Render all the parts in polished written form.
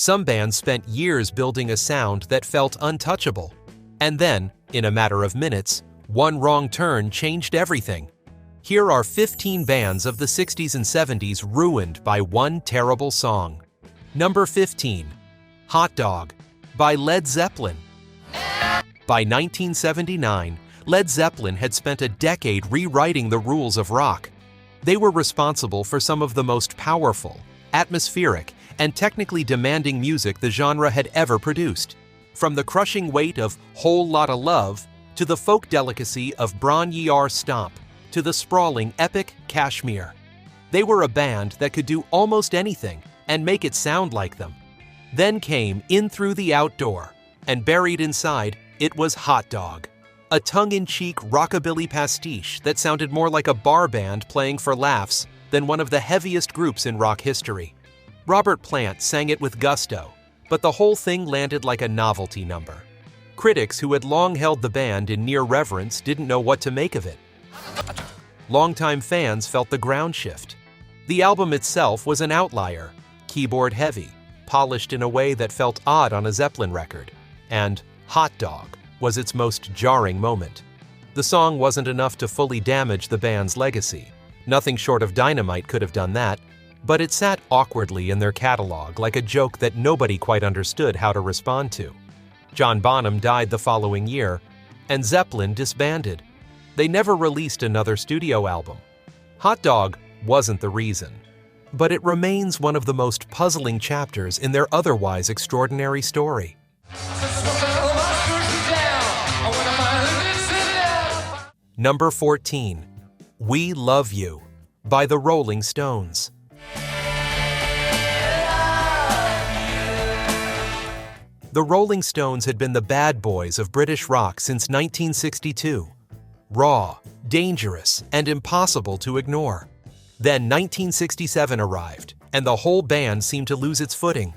Some bands spent years building a sound that felt untouchable. And then, in a matter of minutes, one wrong turn changed everything. Here are 15 bands of the 60s and 70s ruined by one terrible song. Number 15. Hot Dog by Led Zeppelin. By 1979, Led Zeppelin had spent a decade rewriting the rules of rock. They were responsible for some of the most powerful, atmospheric, and technically demanding music the genre had ever produced. From the crushing weight of Whole Lotta Love, to the folk delicacy of Bron Ye-Ar Stomp, to the sprawling epic Kashmir. They were a band that could do almost anything and make it sound like them. Then came In Through the Outdoor, and buried inside, it was Hot Dog, a tongue-in-cheek rockabilly pastiche that sounded more like a bar band playing for laughs than one of the heaviest groups in rock history. Robert Plant sang it with gusto, but the whole thing landed like a novelty number. Critics who had long held the band in near reverence didn't know what to make of it. Longtime fans felt the ground shift. The album itself was an outlier, keyboard heavy, polished in a way that felt odd on a Zeppelin record, and Hot Dog was its most jarring moment. The song wasn't enough to fully damage the band's legacy. Nothing short of Dynamite could have done that, but it sat awkwardly in their catalog like a joke that nobody quite understood how to respond to. John Bonham died the following year, and Zeppelin disbanded. They never released another studio album. Hot Dog wasn't the reason, but it remains one of the most puzzling chapters in their otherwise extraordinary story. Number 14. We Love You by the Rolling Stones. The Rolling Stones had been the bad boys of British rock since 1962. Raw, dangerous, and impossible to ignore. Then 1967 arrived, and the whole band seemed to lose its footing.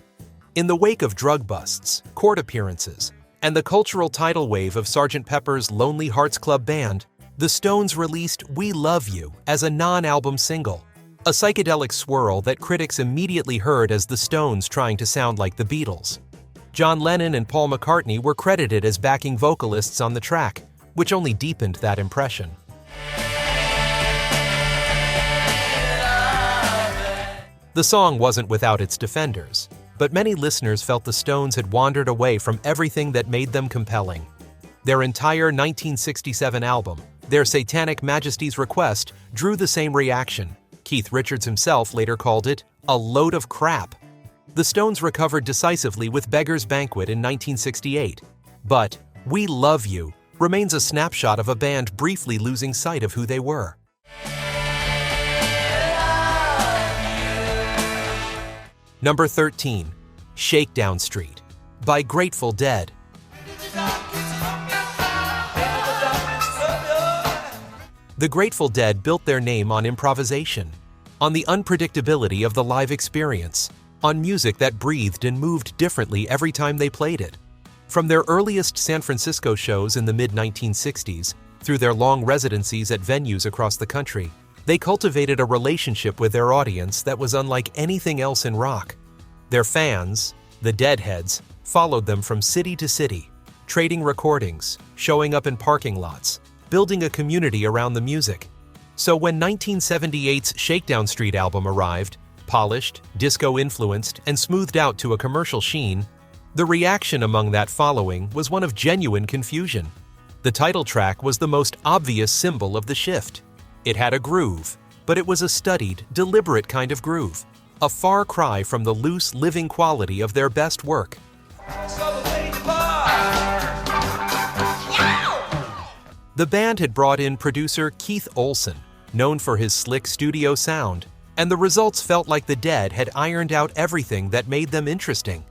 In the wake of drug busts, court appearances, and the cultural tidal wave of Sgt. Pepper's Lonely Hearts Club Band, the Stones released We Love You as a non-album single, a psychedelic swirl that critics immediately heard as the Stones trying to sound like the Beatles. John Lennon and Paul McCartney were credited as backing vocalists on the track, which only deepened that impression. The song wasn't without its defenders, but many listeners felt the Stones had wandered away from everything that made them compelling. Their entire 1967 album, Their Satanic Majesty's Request, drew the same reaction. Keith Richards himself later called it a load of crap. The Stones recovered decisively with Beggar's Banquet in 1968, but We Love You remains a snapshot of a band briefly losing sight of who they were. Number 13. Shakedown Street by Grateful Dead. The Grateful Dead built their name on improvisation, on the unpredictability of the live experience, on music that breathed and moved differently every time they played it. From their earliest San Francisco shows in the mid-1960s, through their long residencies at venues across the country, they cultivated a relationship with their audience that was unlike anything else in rock. Their fans, the Deadheads, followed them from city to city, trading recordings, showing up in parking lots, building a community around the music. So when 1978's Shakedown Street album arrived, polished, disco-influenced, and smoothed out to a commercial sheen, the reaction among that following was one of genuine confusion. The title track was the most obvious symbol of the shift. It had a groove, but it was a studied, deliberate kind of groove, a far cry from the loose, living quality of their best work. The band had brought in producer Keith Olsen, known for his slick studio sound, and the results felt like the Dead had ironed out everything that made them interesting.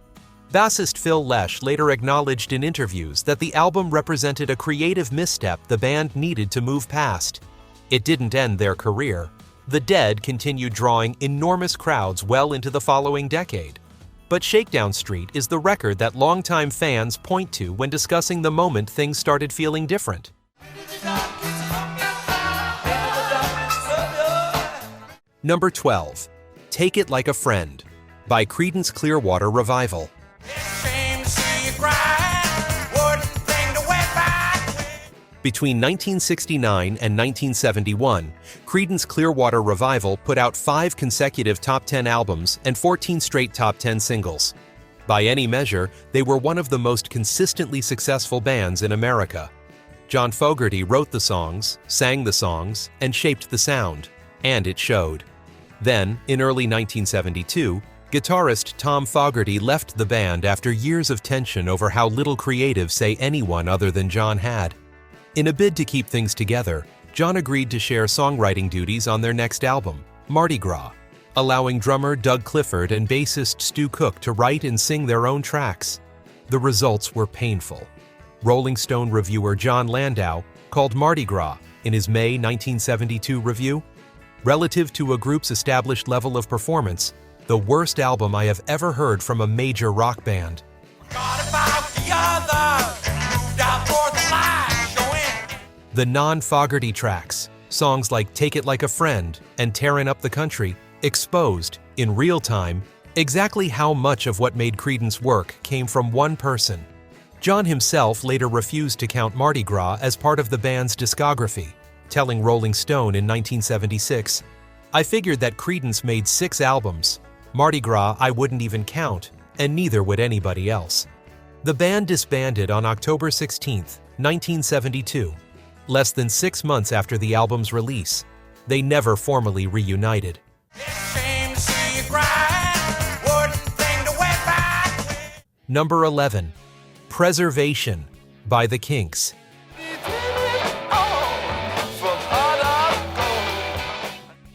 Bassist Phil Lesh later acknowledged in interviews that the album represented a creative misstep the band needed to move past. It didn't end their career. The Dead continued drawing enormous crowds well into the following decade. But Shakedown Street is the record that longtime fans point to when discussing the moment things started feeling different. Number 12. Take It Like a Friend by Creedence Clearwater Revival. Between 1969 and 1971, Creedence Clearwater Revival put out 5 consecutive top 10 albums and 14 straight top 10 singles. By any measure, they were one of the most consistently successful bands in America. John Fogerty wrote the songs, sang the songs, and shaped the sound, and it showed. Then, in early 1972, guitarist Tom Fogerty left the band after years of tension over how little creative say anyone other than John had. In a bid to keep things together, John agreed to share songwriting duties on their next album, Mardi Gras, allowing drummer Doug Clifford and bassist Stu Cook to write and sing their own tracks. The results were painful. Rolling Stone reviewer John Landau called Mardi Gras, in his May 1972 review, relative to a group's established level of performance, the worst album I have ever heard from a major rock band. The non-Fogerty tracks, songs like Take It Like a Friend and Tearin' Up the Country, exposed, in real time, exactly how much of what made Creedence work came from one person. John himself later refused to count Mardi Gras as part of the band's discography, telling Rolling Stone in 1976, "I figured that Creedence made 6 albums. Mardi Gras I wouldn't even count, and neither would anybody else." The band disbanded on October 16, 1972. Less than 6 months after the album's release, they never formally reunited. Number 11. Preservation by the Kinks.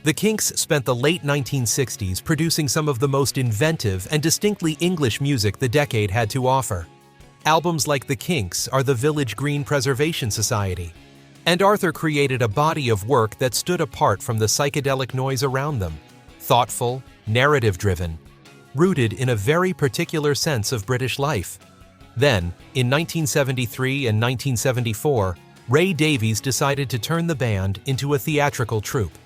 The Kinks spent the late 1960s producing some of the most inventive and distinctly English music the decade had to offer. Albums like The Kinks are the Village Green Preservation Society, and Arthur created a body of work that stood apart from the psychedelic noise around them, thoughtful, narrative-driven, rooted in a very particular sense of British life. Then, in 1973 and 1974, Ray Davies decided to turn the band into a theatrical troupe.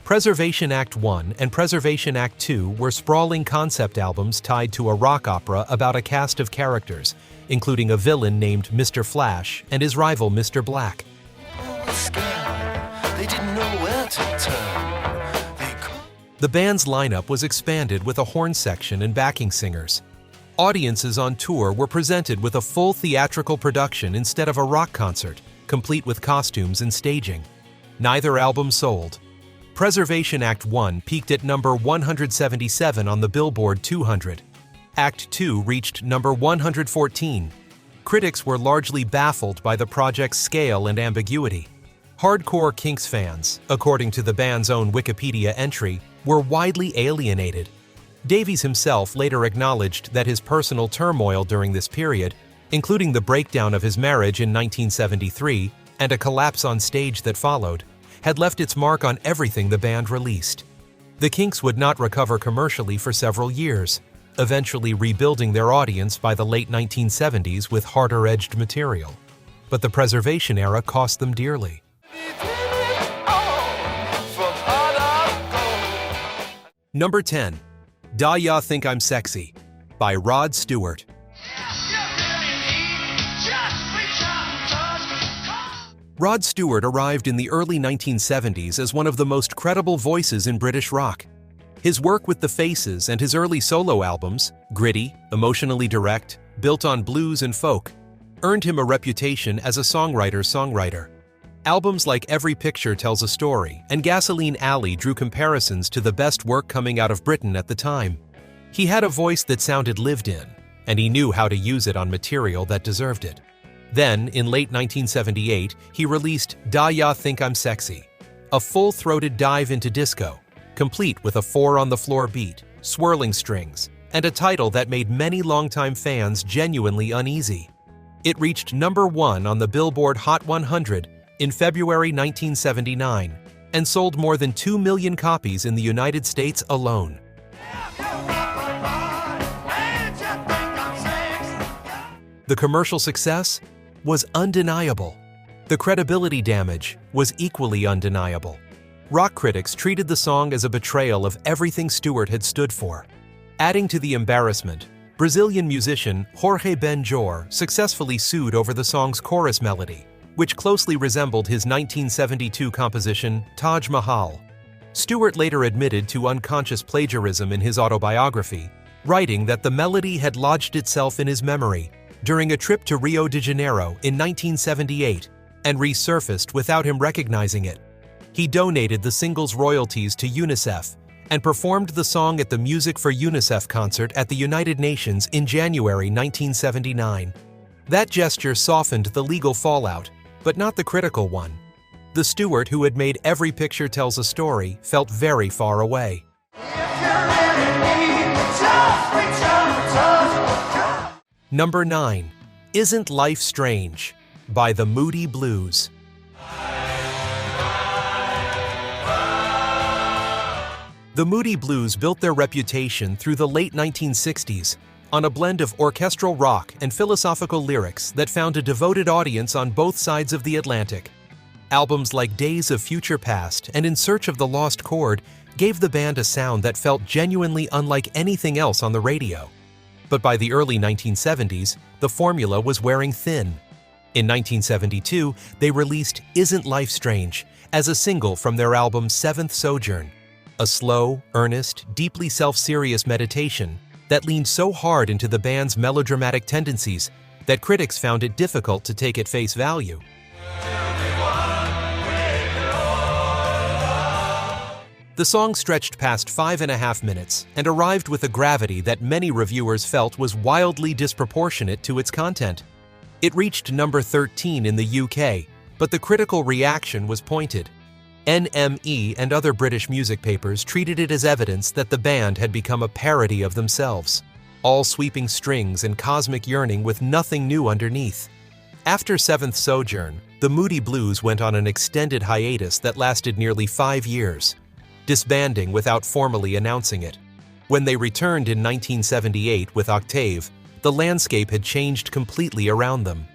Preservation Act 1 and Preservation Act 2 were sprawling concept albums tied to a rock opera about a cast of characters, including a villain named Mr. Flash and his rival Mr. Black. The band's lineup was expanded with a horn section and backing singers. Audiences on tour were presented with a full theatrical production instead of a rock concert, complete with costumes and staging. Neither album sold. Preservation Act 1 peaked at number 177 on the Billboard 200. Act 2 reached number 114. Critics were largely baffled by the project's scale and ambiguity. Hardcore Kinks fans, according to the band's own Wikipedia entry, were widely alienated. Davies himself later acknowledged that his personal turmoil during this period, including the breakdown of his marriage in 1973 and a collapse on stage that followed, had left its mark on everything the band released. The Kinks would not recover commercially for several years, eventually rebuilding their audience by the late 1970s with harder-edged material. But the Preservation era cost them dearly. Number 10. Da Ya Think I'm Sexy by Rod Stewart. Rod Stewart arrived in the early 1970s as one of the most credible voices in British rock. His work with The Faces and his early solo albums, gritty, emotionally direct, built on blues and folk, earned him a reputation as a songwriter. Albums like Every Picture Tells a Story and Gasoline Alley drew comparisons to the best work coming out of Britain at the time. He had a voice that sounded lived in, and he knew how to use it on material that deserved it. Then, in late 1978, he released Da Ya Think I'm Sexy, a full-throated dive into disco, complete with a 4-on-the-floor beat, swirling strings, and a title that made many longtime fans genuinely uneasy. It reached number 1 on the Billboard Hot 100 in February 1979 and sold more than 2 million copies in the United States alone. The commercial success was undeniable. The credibility damage was equally undeniable. Rock critics treated the song as a betrayal of everything Stewart had stood for. Adding to the embarrassment, Brazilian musician Jorge Ben-Jor successfully sued over the song's chorus melody, which closely resembled his 1972 composition Taj Mahal. Stewart later admitted to unconscious plagiarism in his autobiography, writing that the melody had lodged itself in his memory during a trip to Rio de Janeiro in 1978 and resurfaced without him recognizing it. He donated the single's royalties to UNICEF and performed the song at the Music for UNICEF concert at the United Nations in January 1979. That gesture softened the legal fallout, but not the critical one. The Stewart who had made Every Picture Tells a Story felt very far away. Number 9. Isn't Life Strange? By the Moody Blues. The Moody Blues built their reputation through the late 1960s on a blend of orchestral rock and philosophical lyrics that found a devoted audience on both sides of the Atlantic. Albums like Days of Future Past and In Search of the Lost Chord gave the band a sound that felt genuinely unlike anything else on the radio. But by the early 1970s, the formula was wearing thin. In 1972, they released Isn't Life Strange as a single from their album Seventh Sojourn, a slow, earnest, deeply self-serious meditation that leaned so hard into the band's melodramatic tendencies that critics found it difficult to take at face value. The song stretched past 5.5 minutes and arrived with a gravity that many reviewers felt was wildly disproportionate to its content. It reached number 13 in the UK, but the critical reaction was pointed. NME and other British music papers treated it as evidence that the band had become a parody of themselves, all sweeping strings and cosmic yearning with nothing new underneath. After Seventh Sojourn, the Moody Blues went on an extended hiatus that lasted nearly 5 years, disbanding without formally announcing it. When they returned in 1978 with Octave, the landscape had changed completely around them.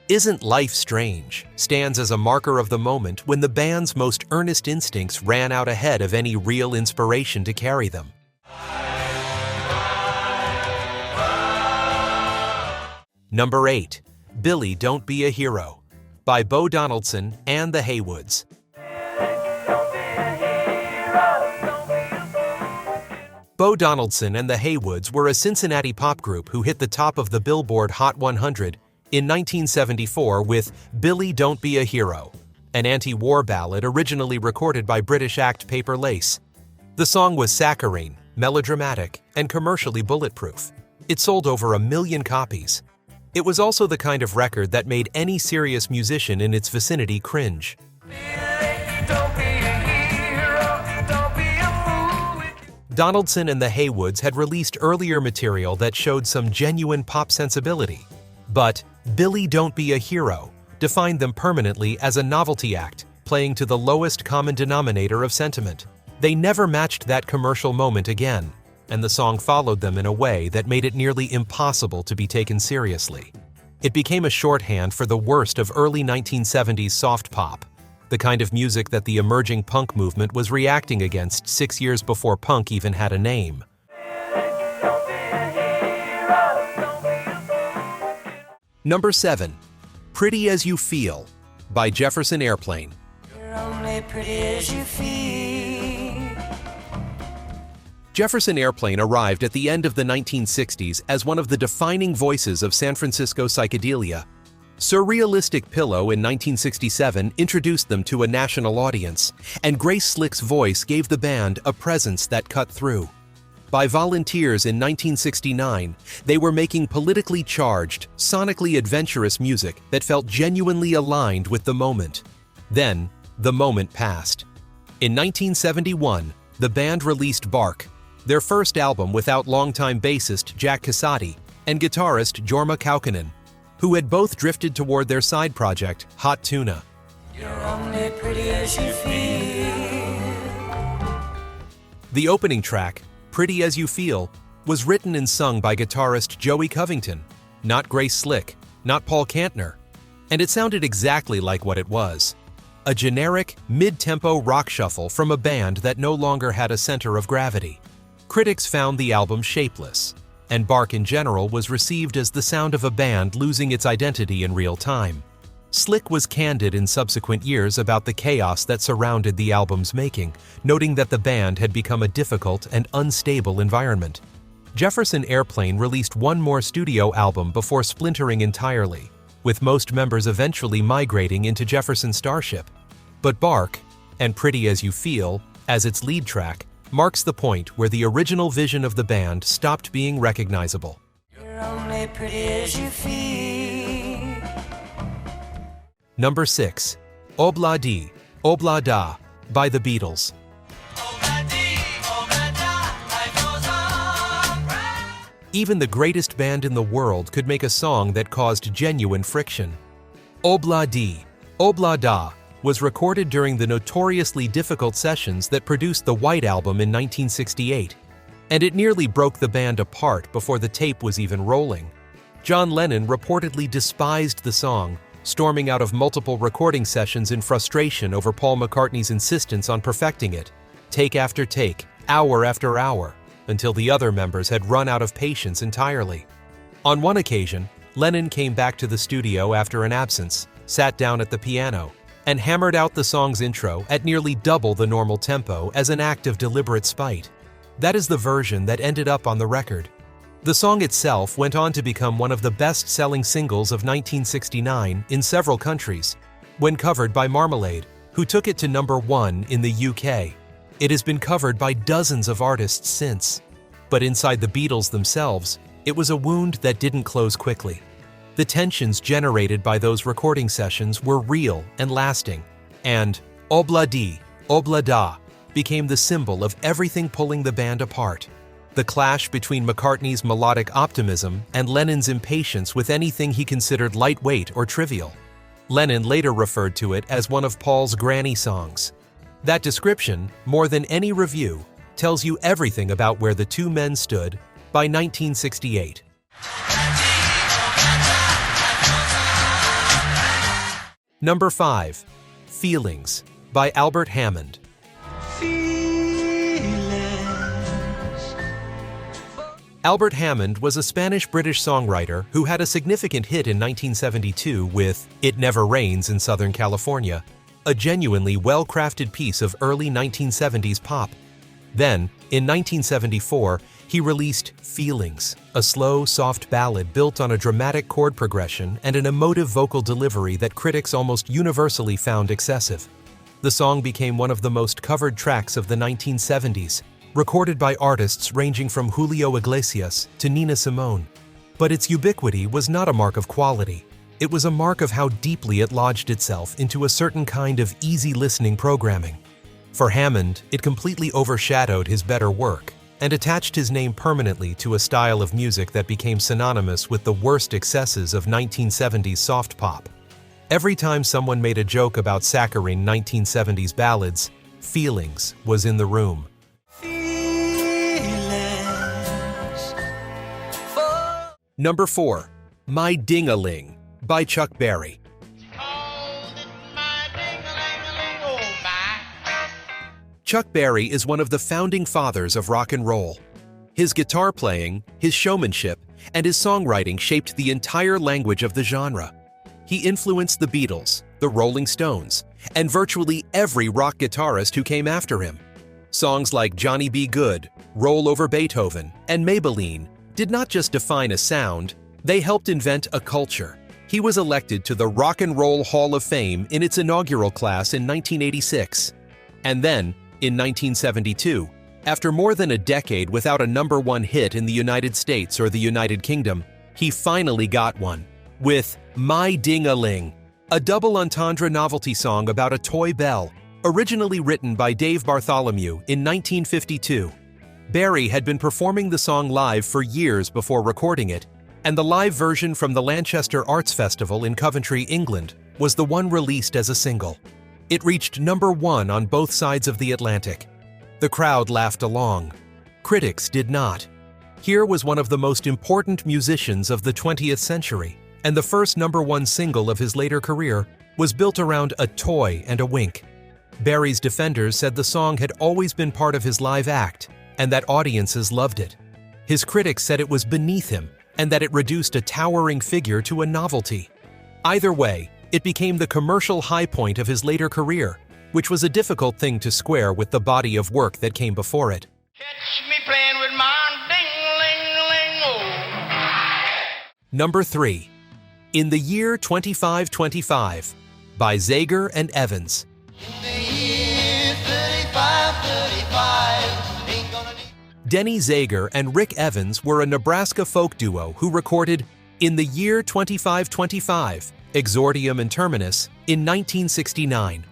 Isn't Life Strange stands as a marker of the moment when the band's most earnest instincts ran out ahead of any real inspiration to carry them. Number 8. Billy Don't Be a Hero by Bo Donaldson and the Haywoods. Bo Donaldson and the Haywoods were a Cincinnati pop group who hit the top of the Billboard Hot 100 in 1974 with Billy Don't Be a Hero, an anti-war ballad originally recorded by British act Paper Lace. The song was saccharine, melodramatic, and commercially bulletproof. It sold over 1 million copies. It was also the kind of record that made any serious musician in its vicinity cringe. Donaldson and the Haywoods had released earlier material that showed some genuine pop sensibility, but Billy Don't Be a Hero defined them permanently as a novelty act, playing to the lowest common denominator of sentiment. They never matched that commercial moment again, and the song followed them in a way that made it nearly impossible to be taken seriously. It became a shorthand for the worst of early 1970s soft pop, the kind of music that the emerging punk movement was reacting against 6 years before punk even had a name. Number 7. Pretty As You Feel by Jefferson Airplane. You're only pretty as you feel. Jefferson Airplane arrived at the end of the 1960s as one of the defining voices of San Francisco psychedelia. Surrealistic Pillow in 1967 introduced them to a national audience, and Grace Slick's voice gave the band a presence that cut through. By Volunteers in 1969, they were making politically charged, sonically adventurous music that felt genuinely aligned with the moment. Then, the moment passed. In 1971, the band released Bark, their first album without longtime bassist Jack Casati and guitarist Jorma Kaukonen, who had both drifted toward their side project, Hot Tuna. You're only pretty as you feel. The opening track, Pretty As You Feel, was written and sung by guitarist Joey Covington, not Grace Slick, not Paul Kantner, and it sounded exactly like what it was: a generic, mid-tempo rock shuffle from a band that no longer had a center of gravity. Critics found the album shapeless, and Bark in general was received as the sound of a band losing its identity in real time. Slick was candid in subsequent years about the chaos that surrounded the album's making, noting that the band had become a difficult and unstable environment. Jefferson Airplane released one more studio album before splintering entirely, with most members eventually migrating into Jefferson Starship. But Bark, and Pretty As You Feel, as its lead track, marks the point where the original vision of the band stopped being recognizable. You're only pretty as you feel. Number 6. Obla Di, Obla Da by the Beatles. Even the greatest band in the world could make a song that caused genuine friction. Obla Di, Obla Da was recorded during the notoriously difficult sessions that produced the White Album in 1968, and it nearly broke the band apart before the tape was even rolling. John Lennon reportedly despised the song, storming out of multiple recording sessions in frustration over Paul McCartney's insistence on perfecting it, take after take, hour after hour, until the other members had run out of patience entirely. On one occasion, Lennon came back to the studio after an absence, sat down at the piano, and hammered out the song's intro at nearly double the normal tempo as an act of deliberate spite. That is the version that ended up on the record. The song itself went on to become one of the best-selling singles of 1969 in several countries, when covered by Marmalade, who took it to number 1 in the UK. It has been covered by dozens of artists since. But inside the Beatles themselves, it was a wound that didn't close quickly. The tensions generated by those recording sessions were real and lasting, and Obla Di, Obla Da became the symbol of everything pulling the band apart. The clash between McCartney's melodic optimism and Lennon's impatience with anything he considered lightweight or trivial. Lennon later referred to it as one of Paul's granny songs. That description, more than any review, tells you everything about where the two men stood by 1968. Number 5. Feelings by Albert Hammond. Albert Hammond was a Spanish-British songwriter who had a significant hit in 1972 with It Never Rains in Southern California, a genuinely well-crafted piece of early 1970s pop. Then, in 1974, he released Feelings, a slow, soft ballad built on a dramatic chord progression and an emotive vocal delivery that critics almost universally found excessive. The song became one of the most covered tracks of the 1970s, recorded by artists ranging from Julio Iglesias to Nina Simone. But its ubiquity was not a mark of quality. It was a mark of how deeply it lodged itself into a certain kind of easy-listening programming. For Hammond, it completely overshadowed his better work and attached his name permanently to a style of music that became synonymous with the worst excesses of 1970s soft pop. Every time someone made a joke about saccharine 1970s ballads, Feelings was in the room. Number 4. My Ding-A-Ling by Chuck Berry. Chuck Berry is one of the founding fathers of rock and roll. His guitar playing, his showmanship, and his songwriting shaped the entire language of the genre. He influenced the Beatles, the Rolling Stones, and virtually every rock guitarist who came after him. Songs like Johnny B. Good, Roll Over Beethoven, and Maybelline did not just define a sound, they helped invent a culture. He was elected to the Rock and Roll Hall of Fame in its inaugural class in 1986. And then, in 1972, after more than a decade without a #1 hit in the United States or the United Kingdom, he finally got one, with My Ding-A-Ling, a double entendre novelty song about a toy bell, originally written by Dave Bartholomew in 1952. Berry had been performing the song live for years before recording it, and the live version from the Lanchester Arts Festival in Coventry, England, was the one released as a single. It reached #1 on both sides of the Atlantic. The crowd laughed along. Critics did not. Here was one of the most important musicians of the 20th century, and the first #1 single of his later career was built around a toy and a wink. Berry's defenders said the song had always been part of his live act, and that audiences loved it. His critics said it was beneath him and that it reduced a towering figure to a novelty. Either way, it became the commercial high point of his later career, which was a difficult thing to square with the body of work that came before it. Catch me playing with my ding-a-ling-a-ling, oh. Number 3. In the Year 2525 by Zager and Evans. In the year 35, ain't gonna need... Denny Zager and Rick Evans were a Nebraska folk duo who recorded In the Year 2525, Exordium and Terminus, in 1969.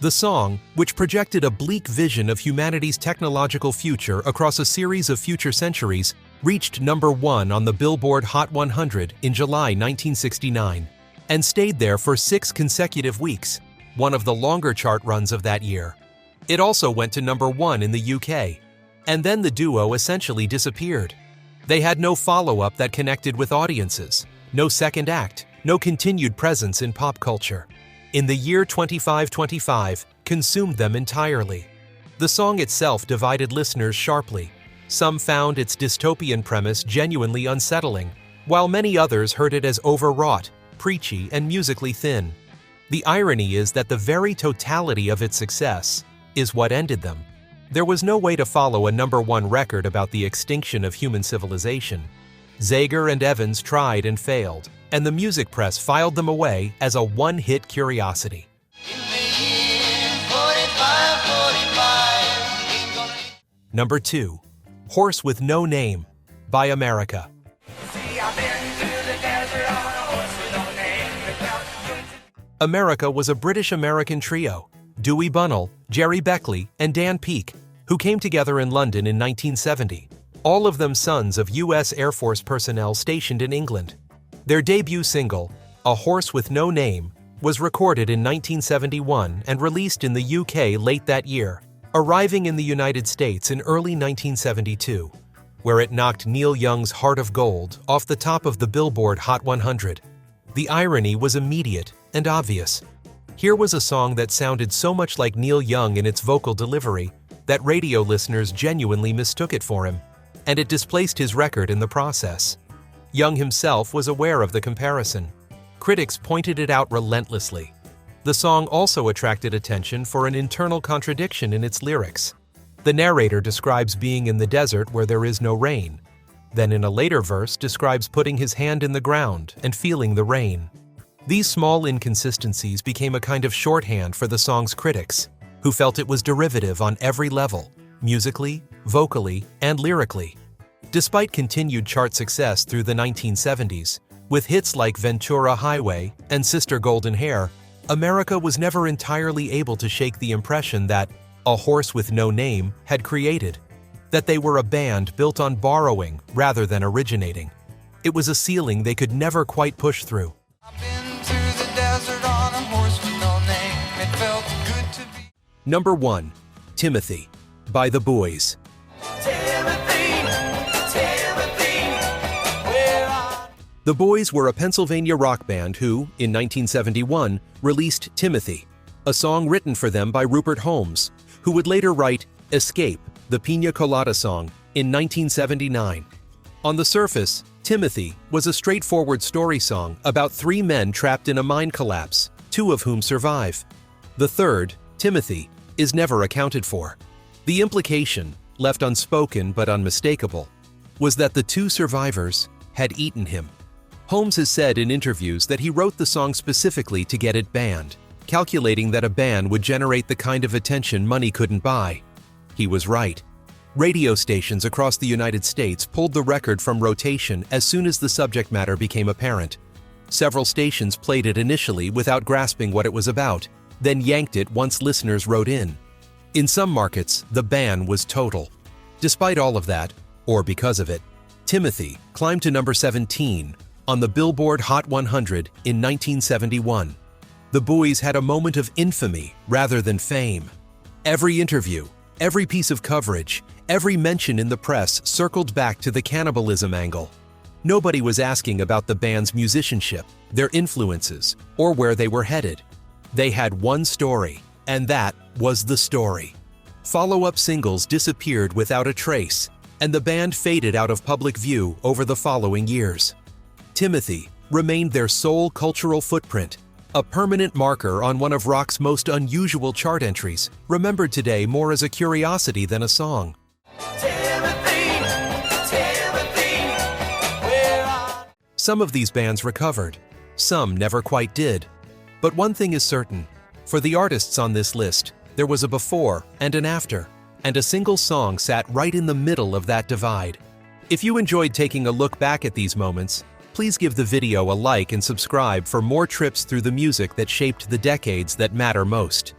The song, which projected a bleak vision of humanity's technological future across a series of future centuries, reached number 1 on the Billboard Hot 100 in July 1969, and stayed there for 6 consecutive weeks, one of the longer chart runs of that year. It also went to number 1 in the UK, and then the duo essentially disappeared. They had no follow-up that connected with audiences, no second act, no continued presence in pop culture. In the Year 2525 consumed them entirely. The song itself divided listeners sharply. Some found its dystopian premise genuinely unsettling, while many others heard it as overwrought, preachy, and musically thin. The irony is that the very totality of its success is what ended them. There was no way to follow a number 1 record about the extinction of human civilization. Zager and Evans tried and failed, and the music press filed them away as a one-hit curiosity. In the year 45, ain't gonna need... Number 2. Horse with No Name by America. See, I've been to the desert on a horse with no name. America was a British-American trio, Dewey Bunnell, Jerry Beckley, and Dan Peake, who came together in London in 1970, all of them sons of U.S. Air Force personnel stationed in England. Their debut single, A Horse with No Name, was recorded in 1971 and released in the UK late that year, arriving in the United States in early 1972, where it knocked Neil Young's Heart of Gold off the top of the Billboard Hot 100. The irony was immediate and obvious. Here was a song that sounded so much like Neil Young in its vocal delivery that radio listeners genuinely mistook it for him, and it displaced his record in the process. Young himself was aware of the comparison. Critics pointed it out relentlessly. The song also attracted attention for an internal contradiction in its lyrics. The narrator describes being in the desert where there is no rain, then in a later verse describes putting his hand in the ground and feeling the rain. These small inconsistencies became a kind of shorthand for the song's critics, who felt it was derivative on every level, musically, vocally, and lyrically. Despite continued chart success through the 1970s, with hits like Ventura Highway and Sister Golden Hair, America was never entirely able to shake the impression that A Horse with No Name had created, that they were a band built on borrowing rather than originating. It was a ceiling they could never quite push through. I've been to the desert on a horse with no name. It felt good to be... Number 1. Timothy by the Buoys. The Buoys were a Pennsylvania rock band who, in 1971, released Timothy, a song written for them by Rupert Holmes, who would later write Escape, the Pina Colada song, in 1979. On the surface, Timothy was a straightforward story song about 3 men trapped in a mine collapse, 2 of whom survive. The third, Timothy, is never accounted for. The implication, left unspoken but unmistakable, was that the 2 survivors had eaten him. Holmes has said in interviews that he wrote the song specifically to get it banned, calculating that a ban would generate the kind of attention money couldn't buy. He was right. Radio stations across the United States pulled the record from rotation as soon as the subject matter became apparent. Several stations played it initially without grasping what it was about, then yanked it once listeners wrote in. In some markets, the ban was total. Despite all of that, or because of it, Timothy climbed to number 17 on the Billboard Hot 100 in 1971. The Buoys had a moment of infamy rather than fame. Every interview, every piece of coverage, every mention in the press circled back to the cannibalism angle. Nobody was asking about the band's musicianship, their influences, or where they were headed. They had one story, and that was the story. Follow-up singles disappeared without a trace, and the band faded out of public view over the following years. Timothy remained their sole cultural footprint, a permanent marker on one of rock's most unusual chart entries, remembered today more as a curiosity than a song. Some of these bands recovered, some never quite did. But one thing is certain, for the artists on this list, there was a before and an after, and a single song sat right in the middle of that divide. If you enjoyed taking a look back at these moments, please give the video a like and subscribe for more trips through the music that shaped the decades that matter most.